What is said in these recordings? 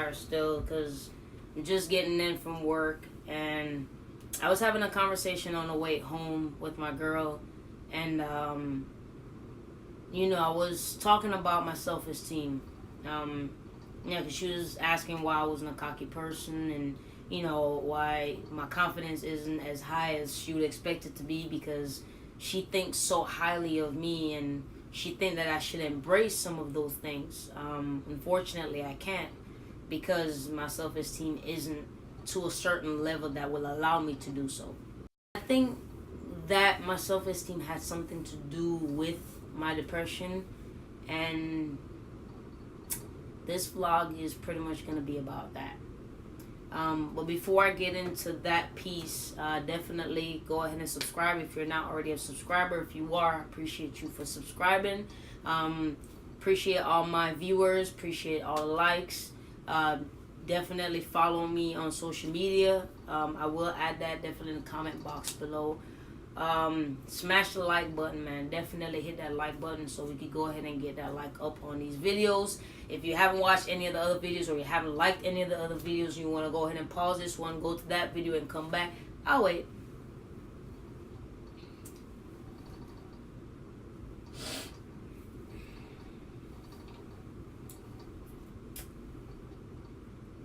tired still because I'm just getting in from work, and I was having a conversation on the way home with my girl, and I was talking about my self-esteem. Because she was asking why I wasn't a cocky person, and why my confidence isn't as high as she would expect it to be, because she thinks so highly of me, and she thinks that I should embrace some of those things. Unfortunately, I can't, because my self-esteem isn't to a certain level that will allow me to do so. I think that my self-esteem has something to do with my depression, and this vlog is pretty much going to be about that. But before I get into that piece, definitely go ahead and subscribe if you're not already a subscriber. If you are, I appreciate you for subscribing. Appreciate all my viewers. Appreciate all the likes. Definitely follow me on social media. I will add that definitely in the comment box below. Smash the like button, man. Definitely hit that like button so we can go ahead and get that like up on these videos. If you haven't watched any of the other videos, or you haven't liked any of the other videos, you want to go ahead and pause this one, go to that video and come back, I'll wait.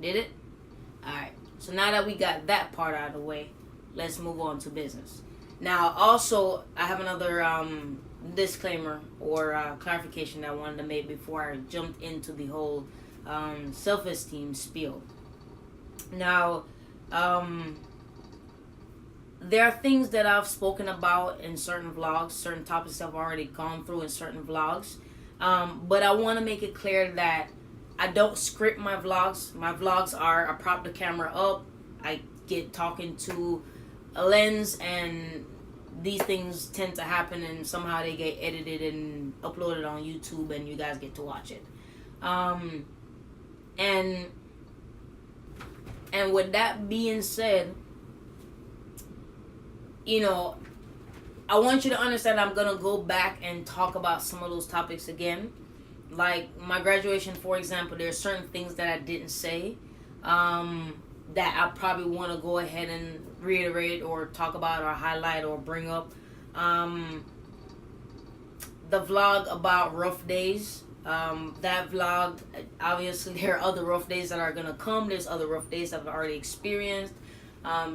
Did it? Alright, so now that we got that part out of the way, let's move on to business. Now, also, I have another disclaimer or clarification that I wanted to make before I jumped into the whole self-esteem spiel. Now, there are things that I've spoken about in certain vlogs, certain topics I've already gone through in certain vlogs, but I want to make it clear that I don't script my vlogs. My vlogs are, I prop the camera up, I get talking to a lens, and these things tend to happen, and somehow they get edited and uploaded on YouTube, and you guys get to watch it. And with that being said, I want you to understand I'm gonna go back and talk about some of those topics again. Like my graduation, for example, there are certain things that I didn't say that I probably want to go ahead and reiterate or talk about or highlight or bring up. The vlog about rough days, that vlog, obviously there are other rough days that are going to come. There's other rough days that I've already experienced.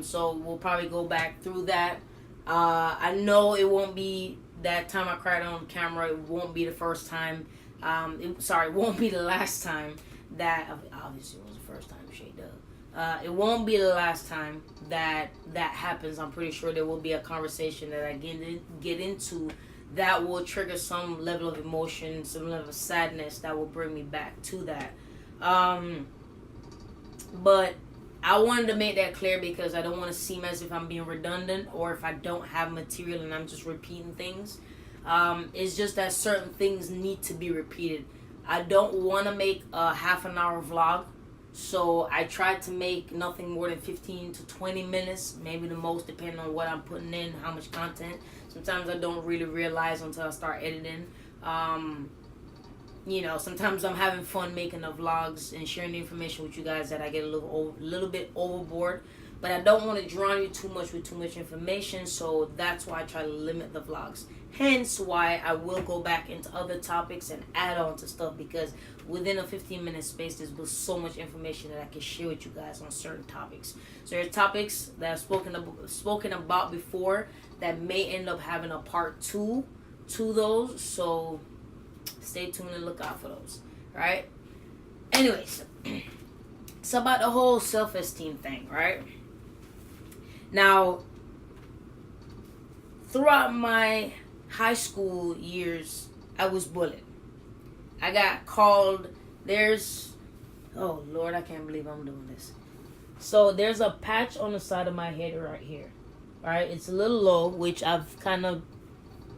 So we'll probably go back through that. I know it won't be that time I cried on camera. It won't be the first time. It won't be the last time that, obviously it was the first time, shade up. It won't be the last time that happens. I'm pretty sure there will be a conversation that I get into that will trigger some level of emotion, some level of sadness that will bring me back to that. But I wanted to make that clear because I don't want to seem as if I'm being redundant or if I don't have material and I'm just repeating things. It's just that certain things need to be repeated. I don't want to make a half an hour vlog, so I tried to make nothing more than 15 to 20 minutes, maybe the most, depending on what I'm putting in, how much content. Sometimes I don't really realize until I start editing. Sometimes I'm having fun making the vlogs and sharing the information with you guys that I get a little bit overboard. But I don't want to drown you too much with too much information, so that's why I try to limit the vlogs. Hence why I will go back into other topics and add on to stuff, because within a 15-minute space, there's so much information that I can share with you guys on certain topics. So there are topics that I've spoken about before that may end up having a part 2 to those, so stay tuned and look out for those, right? Anyways, it's about the whole self-esteem thing, right? Now, throughout my high school years, I was bullied. I got called, oh Lord, I can't believe I'm doing this. So there's a patch on the side of my head right here. Alright, it's a little low, which I've kind of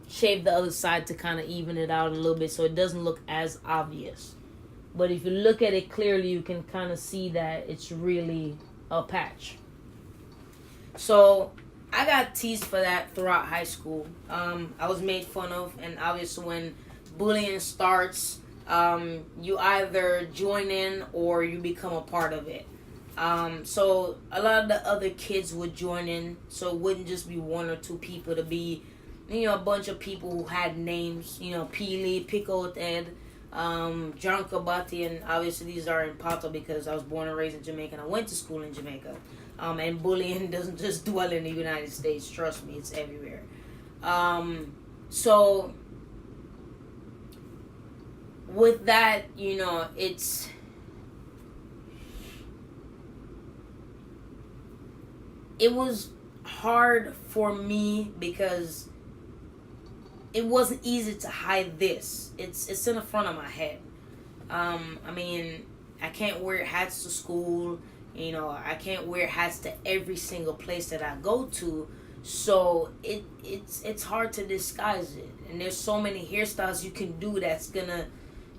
shaved the other side to kind of even it out a little bit so it doesn't look as obvious. But if you look at it clearly, you can kind of see that it's really a patch. So I got teased for that throughout high school. I was made fun of, and obviously when bullying starts, You either join in or you become a part of it. So a lot of the other kids would join in, so it wouldn't just be one or two people. To be, a bunch of people who had names. Peely, Pico, Ed, John Kabati, and obviously these are in Pato because I was born and raised in Jamaica and I went to school in Jamaica. And bullying doesn't just dwell in the United States. Trust me, it's everywhere. So with that, it was hard for me because it wasn't easy to hide this. It's in the front of my head. I mean, I can't wear hats to school. I can't wear hats to every single place that I go to. So it's hard to disguise it. And there's so many hairstyles you can do that's gonna,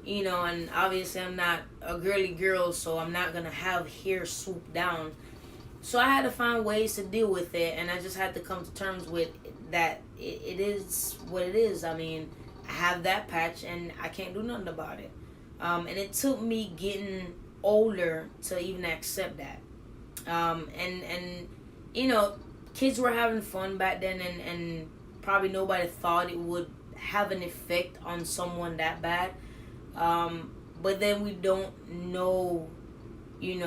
and obviously I'm not a girly girl, so I'm not gonna have hair swoop down. So I had to find ways to deal with it, and I just had to come to terms with that it is what it is. I mean, I have that patch, and I can't do nothing about it. And it took me getting older to even accept that. And kids were having fun back then, and probably nobody thought it would have an effect on someone that bad. But then we don't know, we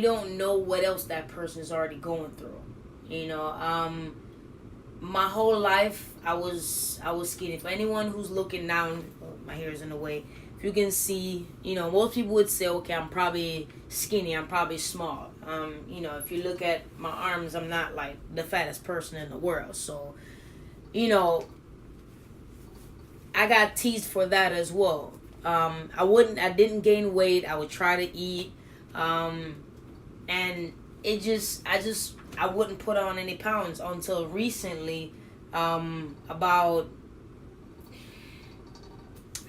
don't know what else that person is already going through. My whole life I was skinny. For anyone who's looking down, my hair is in the way. If you can see, most people would say, okay, I'm probably skinny, I'm probably small. If you look at my arms, I'm not like the fattest person in the world. So, I got teased for that as well. I didn't gain weight. I would try to eat. And I wouldn't put on any pounds until recently, about,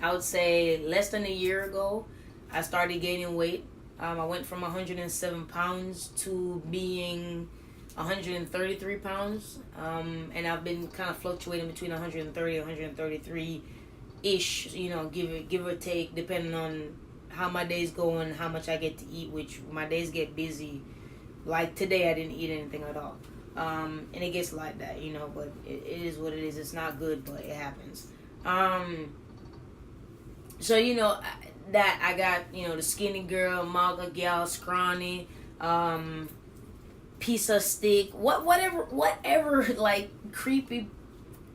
I would say less than a year ago, I started gaining weight. I went from 107 pounds to being 133 pounds. And I've been kind of fluctuating between 130 and 133-ish, give or take, depending on how my day's going, how much I get to eat, which my days get busy. Like today, I didn't eat anything at all. And it gets like that, but it is what it is. It's not good, but it happens. So, that I got, the skinny girl, maga gal, scrawny, piece of stick, whatever, like, creepy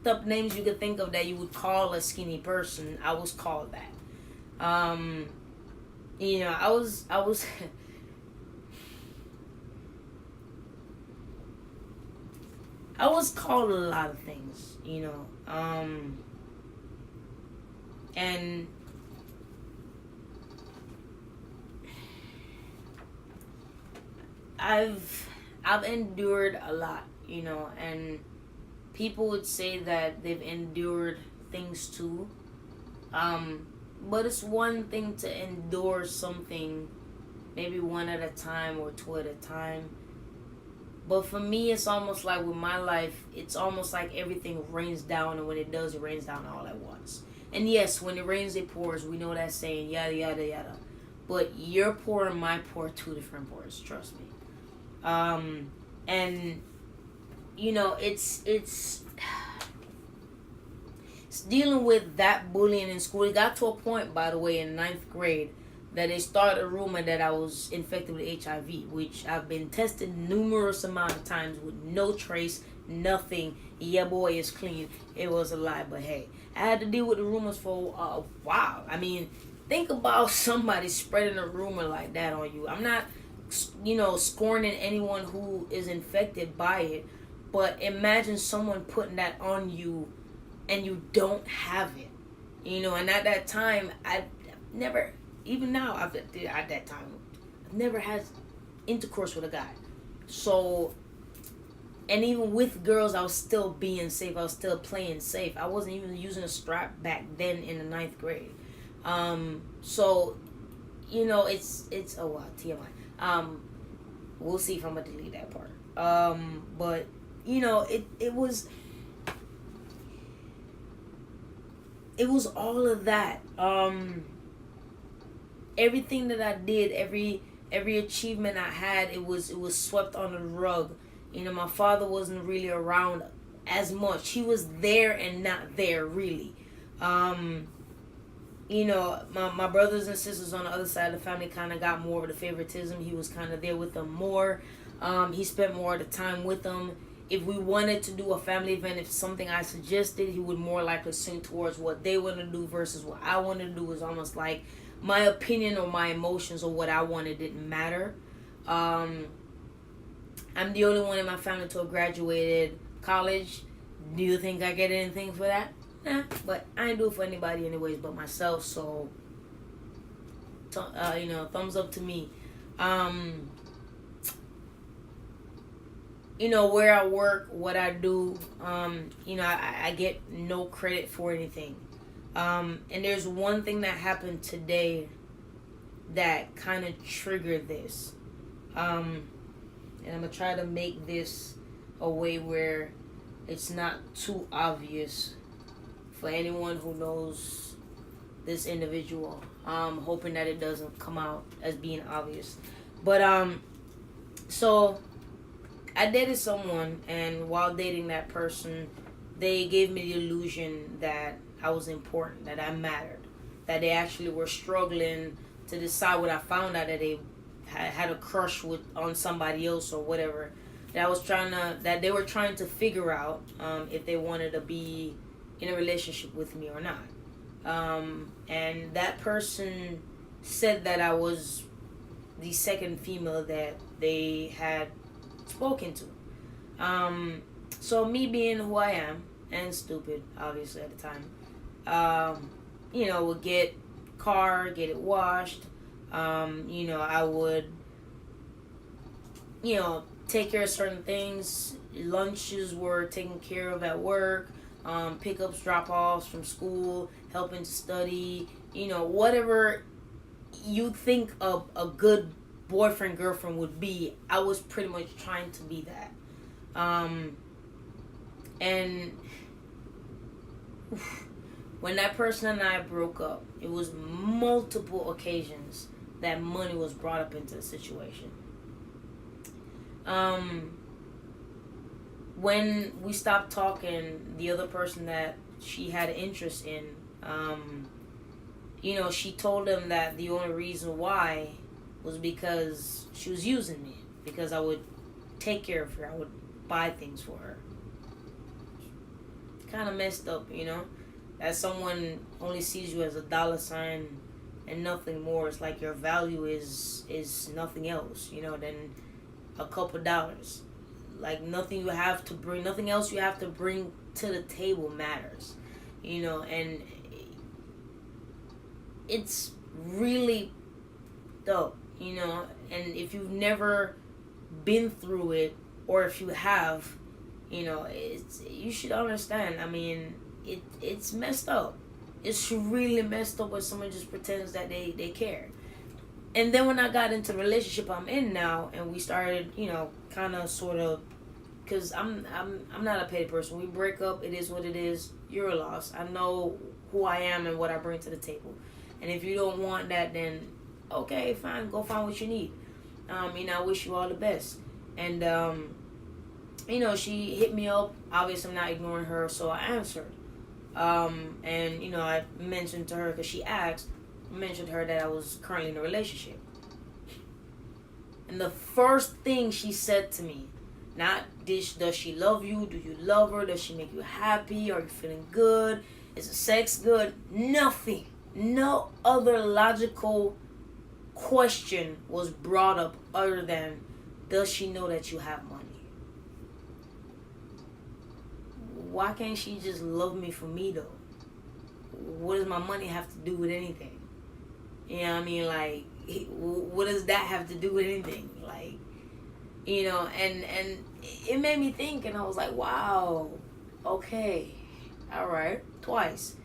up names you could think of that you would call a skinny person, I was called that. I was I was called a lot of things, and I've endured a lot, and people would say that they've endured things too. But it's one thing to endure something, maybe one at a time or two at a time. But for me, it's almost like with my life, it's almost like everything rains down, and when it does, it rains down all at once. And yes, when it rains, it pours. We know that saying, yada, yada, yada. But your pour and my pour are two different pours, trust me. And, it's dealing with that bullying in school. It got to a point, by the way, in 9th grade, that they started a rumor that I was infected with HIV, which I've been tested numerous amount of times with no trace, nothing. Yeah, boy, is clean. It was a lie, but hey, I had to deal with the rumors for a while. I mean, think about somebody spreading a rumor like that on you. I'm not, scorning anyone who is infected by it, but imagine someone putting that on you and you don't have it, and at that time, I never, even now, at that time, I've never had intercourse with a guy. So, and even with girls, I was still being safe. I was still playing safe. I wasn't even using a strap back then in the 9th grade. So, it's oh wow, TMI. We'll see if I'm gonna delete that part. But it was. it was all of that. Everything that I did, every achievement I had, it was swept on the rug. You know, my father wasn't really around as much. He was there and not there, really. You know, my brothers and sisters on the other side of the family kind of got more of the favoritism. He was kind of there with them more. He spent more of the time with them. If we wanted to do a family event, if something I suggested, he would more likely swing towards what they want to do versus what I wanted to do. Was almost like my opinion or my emotions or what I wanted didn't matter. I'm the only one in my family to have graduated college. Do you think I get anything for that? Nah, but I ain't do it for anybody anyways but myself, so you know, thumbs up to me. You know, where I work, what I do, you know, I get no credit for anything. And there's one thing that happened today that kind of triggered this. And I'm going to try to make this a way where it's not too obvious for anyone who knows this individual. Hoping that it doesn't come out as being obvious. But, so I dated someone, and while dating that person, they gave me the illusion that I was important, that I mattered, that they actually were struggling to decide what I found out that they had a crush on somebody else or whatever. That they were trying to figure out if they wanted to be in a relationship with me or not. And that person said that I was the second female that they had spoken to. So me being who I am, and stupid obviously at the time, you know, would get it washed. You know, I would, you know, take care of certain things. Lunches were taken care of at work. Pickups, drop-offs from school, helping to study. You know, whatever you think of a good boyfriend, girlfriend would be, I was pretty much trying to be that. And when that person and I broke up, it was multiple occasions that money was brought up into the situation. When we stopped talking, the other person that she had an interest in, you know, she told him that the only reason why was because she was using me, because I would take care of her, I would buy things for her. Kind of messed up, you know, that someone only sees you as a dollar sign and nothing more. It's like your value is nothing else, you know, than a couple dollars. Like nothing else you have to bring to the table matters, you know. And it's really dope, you know. And if you've never been through it, or if you have, you know, you should understand. I mean, it's messed up. It's really messed up when someone just pretends that they care. And then when I got into the relationship I'm in now, and we started, you know, kind of sort of, because I'm not a petty person. We break up, it is what it is. You're a loss. I know who I am and what I bring to the table. And if you don't want that, then okay, fine, go find what you need. You know, I wish you all the best. And you know, she hit me up. Obviously, I'm not ignoring her, so I answered. And you know, I mentioned to her, because she asked, mentioned to her that I was currently in a relationship. And the first thing she said to me, not does she love you? Do you love her? Does she make you happy? Are you feeling good? Is the sex good? Nothing. No other logical question was brought up other than, does she know that you have money? Why can't she just love me for me though? What does my money have to do with anything? You know what I mean? Like, what does that have to do with anything? Like, you know, and it made me think, and I was like, wow, okay, all right, twice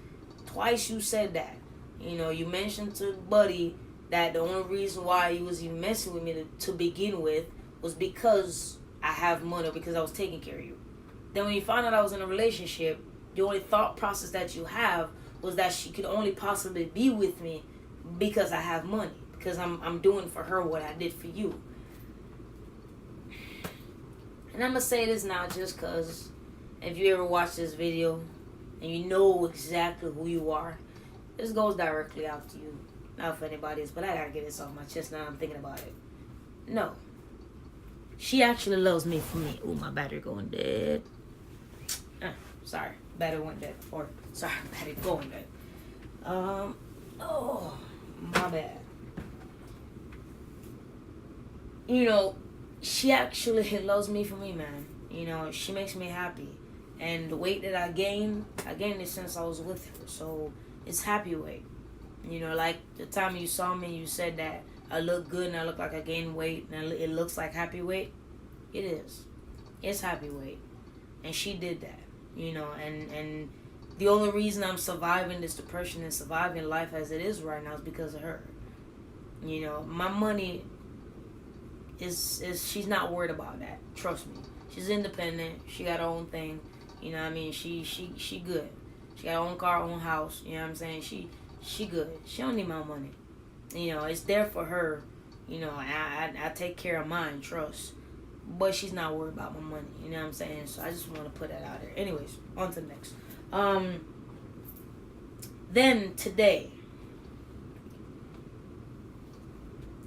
you said that. You know, you mentioned to Buddy that the only reason why he was even messing with me to begin with was because I have money, because I was taking care of you. Then when you found out I was in a relationship, the only thought process that you have was that she could only possibly be with me because I have money, because I'm doing for her what I did for you. And I'm gonna say this now just because if you ever watch this video and you know exactly who you are, this goes directly out to you. Not for anybody else, but I gotta get this off my chest now I'm thinking about it. No. She actually loves me for me. Ooh, my battery going dead. Sorry, battery went dead. Or, sorry, battery going dead. Oh, my bad. You know, she actually loves me for me, man. You know, she makes me happy. And the weight that I gained it since I was with her. So, it's happy weight. You know, like the time you saw me, you said that I look good and I look like I gained weight and it looks like happy weight. It is. It's happy weight. And she did that. You know, and the only reason I'm surviving this depression and surviving life as it is right now is because of her. You know, my money is she's not worried about that. Trust me. She's independent. She got her own thing. You know what I mean? She good. She got her own car, own house. You know what I'm saying? She good. She don't need my money. You know, it's there for her. You know, I take care of mine, trust. But she's not worried about my money. You know what I'm saying? So I just want to put that out there. Anyways, on to the next. Then today,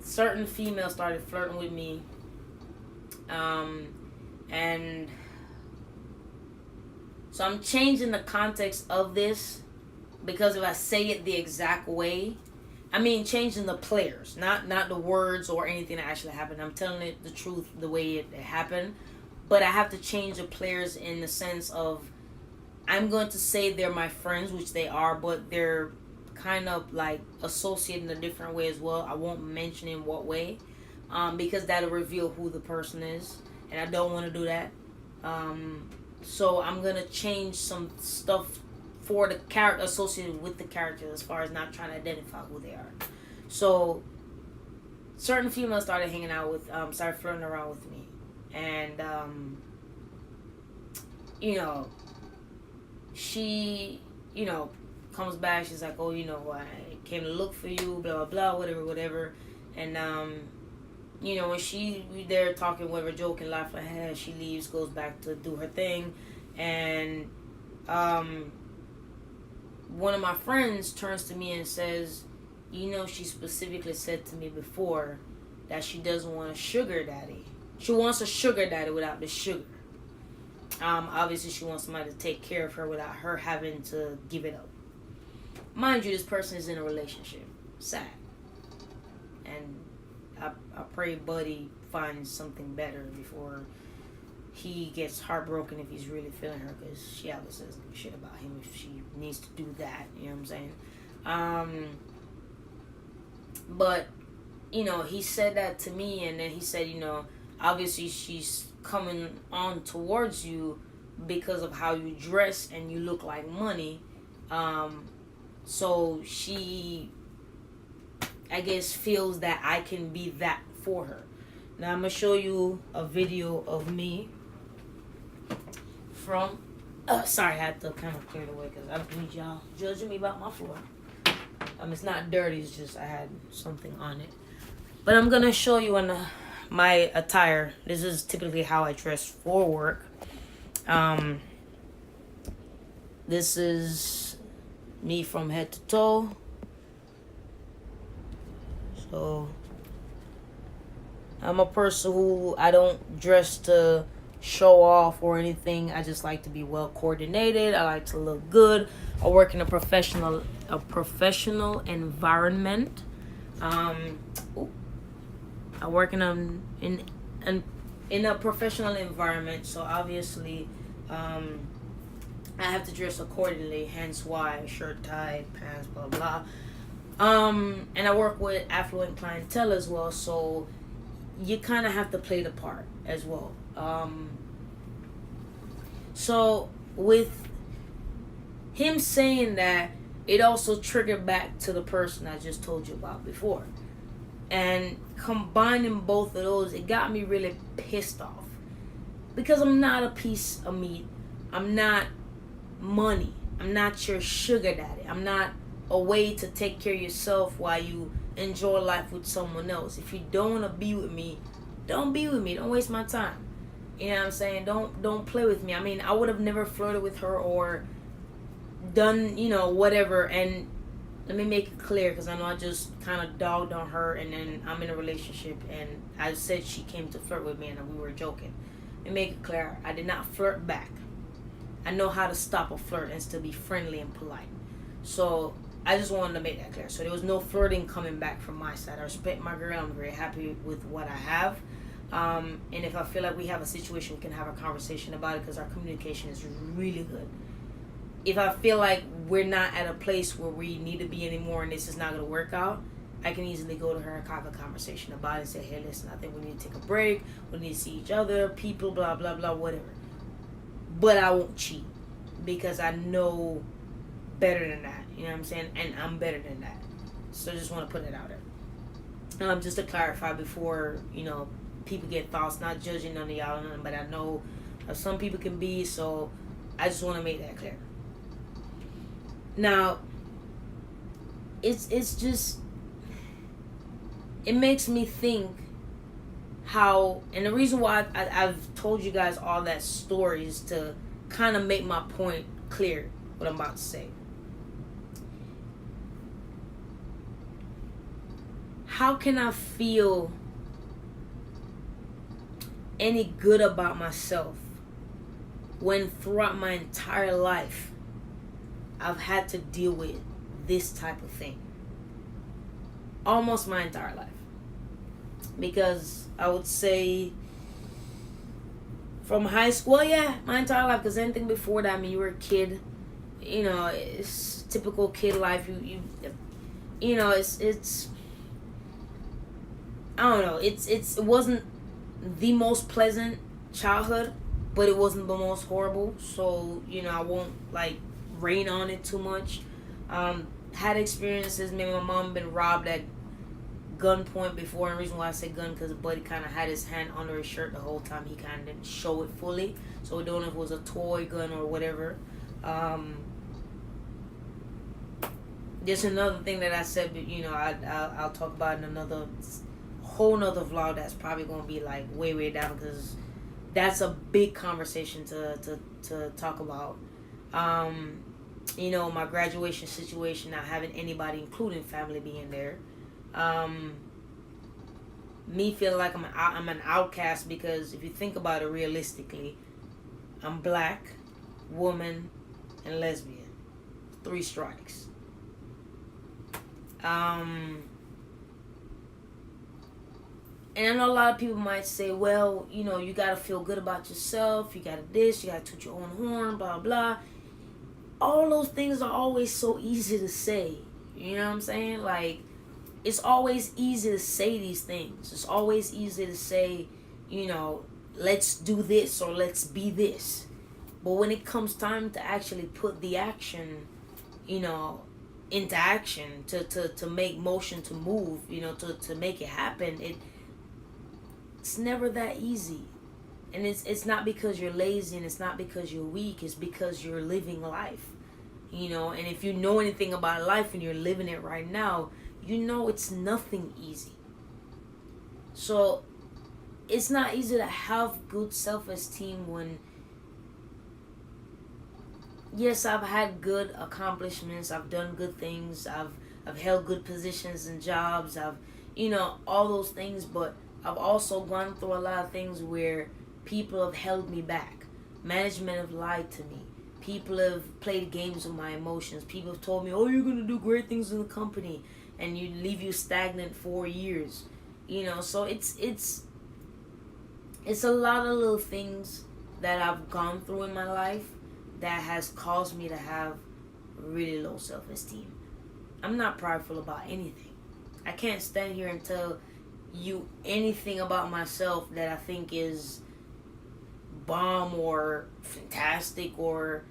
certain females started flirting with me. And so I'm changing the context of this, because if I say it the exact way, I mean changing the players, not the words or anything that actually happened. I'm telling it the truth the way it happened. But I have to change the players in the sense of, I'm going to say they're my friends, which they are, but they're kind of like associated in a different way as well. I won't mention in what way, because that'll reveal who the person is, and I don't want to do that. So I'm going to change some stuff for the character associated with the character, as far as not trying to identify who they are. So certain females started hanging out with, started flirting around with me, and you know, she, you know, comes back. She's like, oh, you know, I came to look for you, blah blah blah, whatever. And you know, when we there talking, whatever, joking, laughing, she leaves, goes back to do her thing, and one of my friends turns to me and says, you know, she specifically said to me before that she doesn't want a sugar daddy. She wants a sugar daddy without the sugar. Obviously she wants somebody to take care of her without her having to give it up. Mind you, this person is in a relationship. Sad. And I pray Buddy finds something better before he gets heartbroken, if he's really feeling her, because she obviously doesn't give a shit about him if she needs to do that. You know what I'm saying? But, you know, he said that to me, and then he said, you know, obviously she's coming on towards you because of how you dress and you look like money. So she, I guess, feels that I can be that for her. Now I'm going to show you a video of me from, sorry, I had to kind of clear it away because I don't need y'all judging me about my floor. It's not dirty, it's just I had something on it. But I'm going to show you my attire. This is typically how I dress for work. This is me from head to toe. So I'm a person who, I don't dress to show off or anything. I just like to be well coordinated. I like to look good. I work in a professional environment. I work in a professional environment, so obviously I have to dress accordingly, hence why shirt, tie, pants, blah blah. And I work with affluent clientele as well, so you kind of have to play the part as well. So with him saying that, it also triggered back to the person I just told you about before. And combining both of those, it got me really pissed off. Because I'm not a piece of meat. I'm not money. I'm not your sugar daddy. I'm not a way to take care of yourself while you enjoy life with someone else. If you don't want to be with me, don't be with me. Don't waste my time. You know what I'm saying? Don't play with me. I mean, I would have never flirted with her or done, whatever. And let me make it clear, because I know I just kind of dogged on her, and then I'm in a relationship, and I said she came to flirt with me, and we were joking. Let me make it clear, I did not flirt back. I know how to stop a flirt and still be friendly and polite. So I just wanted to make that clear. So there was no flirting coming back from my side. I respect my girl. I'm very happy with what I have. And if I feel like we have a situation, we can have a conversation about it, because our communication is really good. If I feel like we're not at a place where we need to be anymore and this is not going to work out, I can easily go to her and have a conversation about it and say, hey, listen, I think we need to take a break. We need to see each other, people, blah, blah, blah, whatever. But I won't cheat, because I know better than that. You know what I'm saying? And I'm better than that. So I just want to put it out there. Just to clarify before, people get thoughts, not judging none of y'all, but I know how some people can be, so I just want to make that clear. Now, it's just, it makes me think how, and the reason why I've told you guys all that story is to kind of make my point clear, what I'm about to say. How can I feel any good about myself when throughout my entire life I've had to deal with this type of thing? Almost my entire life. Because I would say from high school, my entire life, because anything before that, I mean, you were a kid, it's typical kid life. It's I don't know, it wasn't the most pleasant childhood, but it wasn't the most horrible. So, I won't rain on it too much. Had experiences. Maybe my mom been robbed at gunpoint before, and the reason why I say gun, because buddy kind of had his hand under his shirt the whole time. He kind of didn't show it fully, so we don't know if it was a toy gun or whatever. There's another thing that I said, but I'll talk about in another whole nother vlog that's probably gonna be way down, because that's a big conversation to talk about. My graduation situation, not having anybody, including family, being there. Me feeling like I'm an outcast, because if you think about it realistically, I'm black, woman, and lesbian. 3 strikes. And I know a lot of people might say, well, you gotta feel good about yourself, you gotta this, you gotta toot your own horn, blah blah. All those things are always so easy to say. You know what I'm saying? It's always easy to say these things. It's always easy to say, let's do this or let's be this. But when it comes time to actually put the action, into action, to make motion, to move, to make it happen, it's never that easy. And it's not because you're lazy, and it's not because you're weak. It's because you're living life. And if you know anything about life and you're living it right now, it's nothing easy. So it's not easy to have good self-esteem when, yes, I've had good accomplishments, I've done good things, I've held good positions and jobs, I've all those things, but I've also gone through a lot of things where people have held me back. Management have lied to me. People have played games with my emotions. People have told me, oh, you're going to do great things in the company, and you leave you stagnant 4 years. So it's a lot of little things that I've gone through in my life that has caused me to have really low self-esteem. I'm not prideful about anything. I can't stand here and tell you anything about myself that I think is bomb or fantastic or,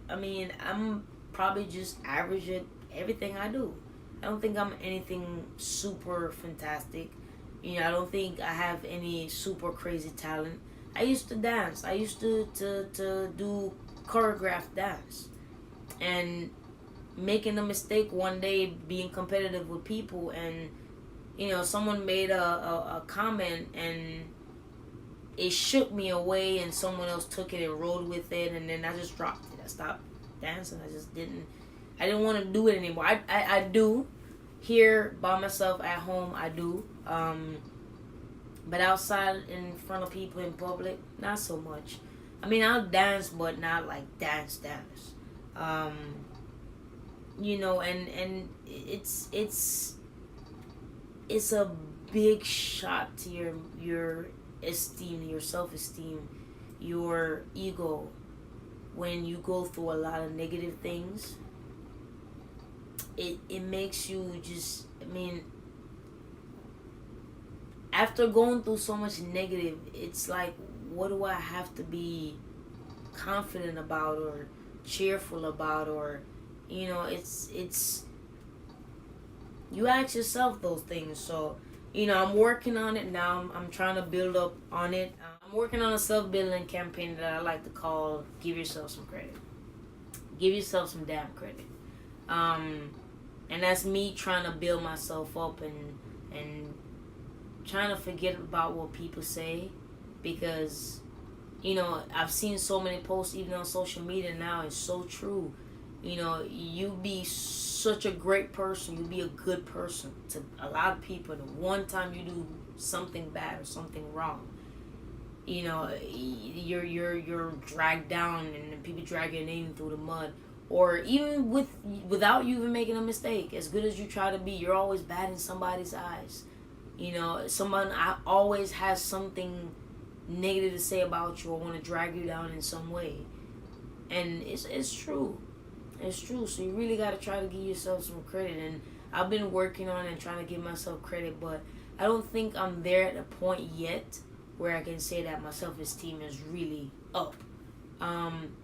I'm probably just average at everything I do. I don't think I'm anything super fantastic. I don't think I have any super crazy talent. I used to dance. I used to do choreographed dance. And making a mistake one day, being competitive with people, and someone made a comment and it shook me away, and someone else took it and rode with it, and then I just dropped it. I stopped dancing. I didn't want to do it anymore. I do here by myself at home. I do, but outside in front of people in public, not so much. I mean, I'll dance, but not like dance. And it's a big shot to your esteem, your self-esteem, your ego, when you go through a lot of negative things. It makes you just, after going through so much negative, it's like, what do I have to be confident about or cheerful about? Or it's you ask yourself those things. So I'm working on it now. I'm trying to build up on it. I'm working on a self-building campaign that I like to call "Give Yourself Some Credit." Give yourself some damn credit. And that's me trying to build myself up and trying to forget about what people say, because I've seen so many posts even on social media now. It's so true. You be such a great person, you be a good person to a lot of people, the one time you do something bad or something wrong, you're dragged down, and people drag your name through the mud. Or even without you even making a mistake, as good as you try to be, you're always bad in somebody's eyes. Someone always has something negative to say about you or want to drag you down in some way. And it's true. It's true. So you really got to try to give yourself some credit. And I've been working on it and trying to give myself credit, but I don't think I'm there at a point yet where I can say that my self-esteem is really up.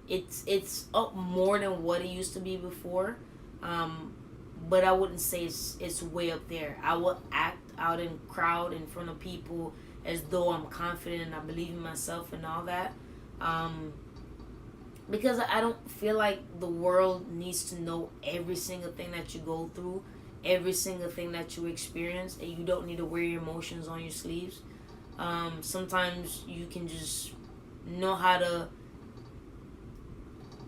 It's up more than what it used to be before, but I wouldn't say it's way up there. I will act out in crowd in front of people as though I'm confident and I believe in myself and all that, because I don't feel like the world needs to know every single thing that you go through, every single thing that you experience, and you don't need to wear your emotions on your sleeves. Sometimes you can just know how to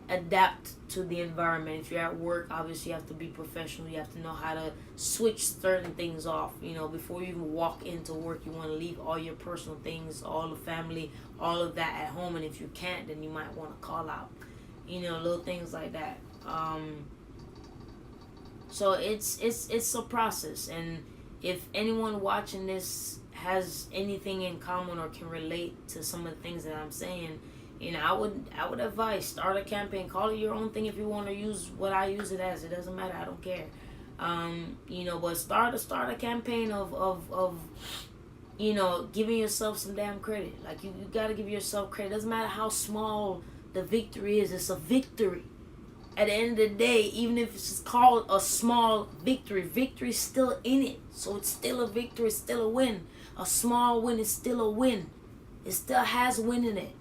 adapt to the environment. If you're at work, obviously you have to be professional. You have to know how to switch certain things off. Before you even walk into work, you want to leave all your personal things, all the family, all of that at home. And if you can't, then you might want to call out. Little things like that. So it's a process. And if anyone watching this has anything in common or can relate to some of the things that I'm saying, I would advise, start a campaign. Call it your own thing if you want to use what I use it as. It doesn't matter. I don't care. But start a campaign of giving yourself some damn credit. Like you gotta give yourself credit. Doesn't matter how small the victory is. It's a victory. At the end of the day, even if it's called a small victory, victory's still in it. So it's still a victory. It's still a win. A small win is still a win. It still has win in it.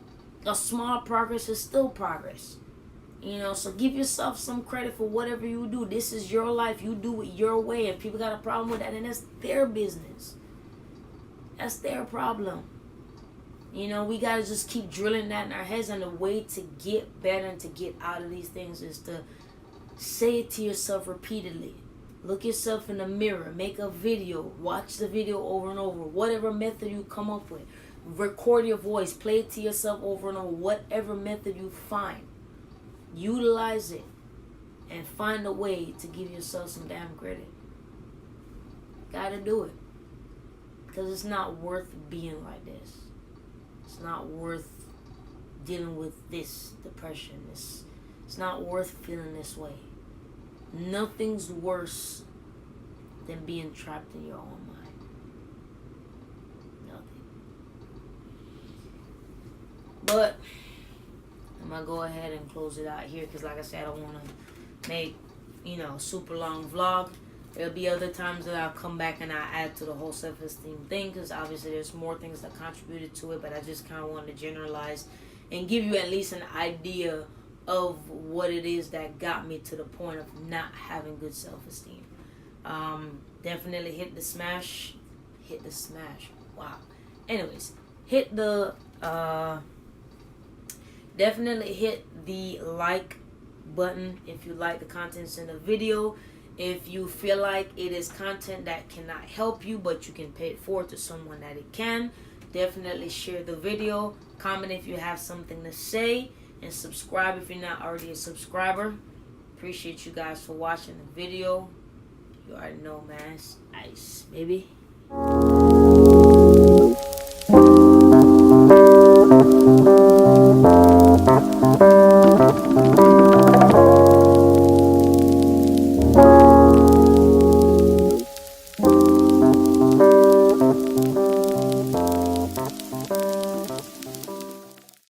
A small progress is still progress. So give yourself some credit for whatever you do. This is your life. You do it your way. If people got a problem with that, then that's their business. That's their problem. We got to just keep drilling that in our heads. And the way to get better and to get out of these things is to say it to yourself repeatedly. Look yourself in the mirror. Make a video. Watch the video over and over. Whatever method you come up with. Record your voice. Play it to yourself over and over. Whatever method you find. Utilize it. And find a way to give yourself some damn credit. Gotta do it. Because it's not worth being like this. It's not worth dealing with this depression. It's not worth feeling this way. Nothing's worse than being trapped in your own mind. Nothing. But I'm going to go ahead and close it out here because like I said, I don't want to make, a super long vlog. There'll be other times that I'll come back and I'll add to the whole self-esteem thing because obviously there's more things that contributed to it, but I just kind of wanted to generalize and give you at least an idea of what it is that got me to the point of not having good self-esteem. Definitely hit the smash. Wow. Anyways, definitely hit the like button if you like the contents in the video. If you feel like it is content that cannot help you, but you can pay it forward to someone that it can, definitely share the video. Comment if you have something to say, and subscribe if you're not already a subscriber. Appreciate you guys for watching the video. You already know, man. It's ice, baby.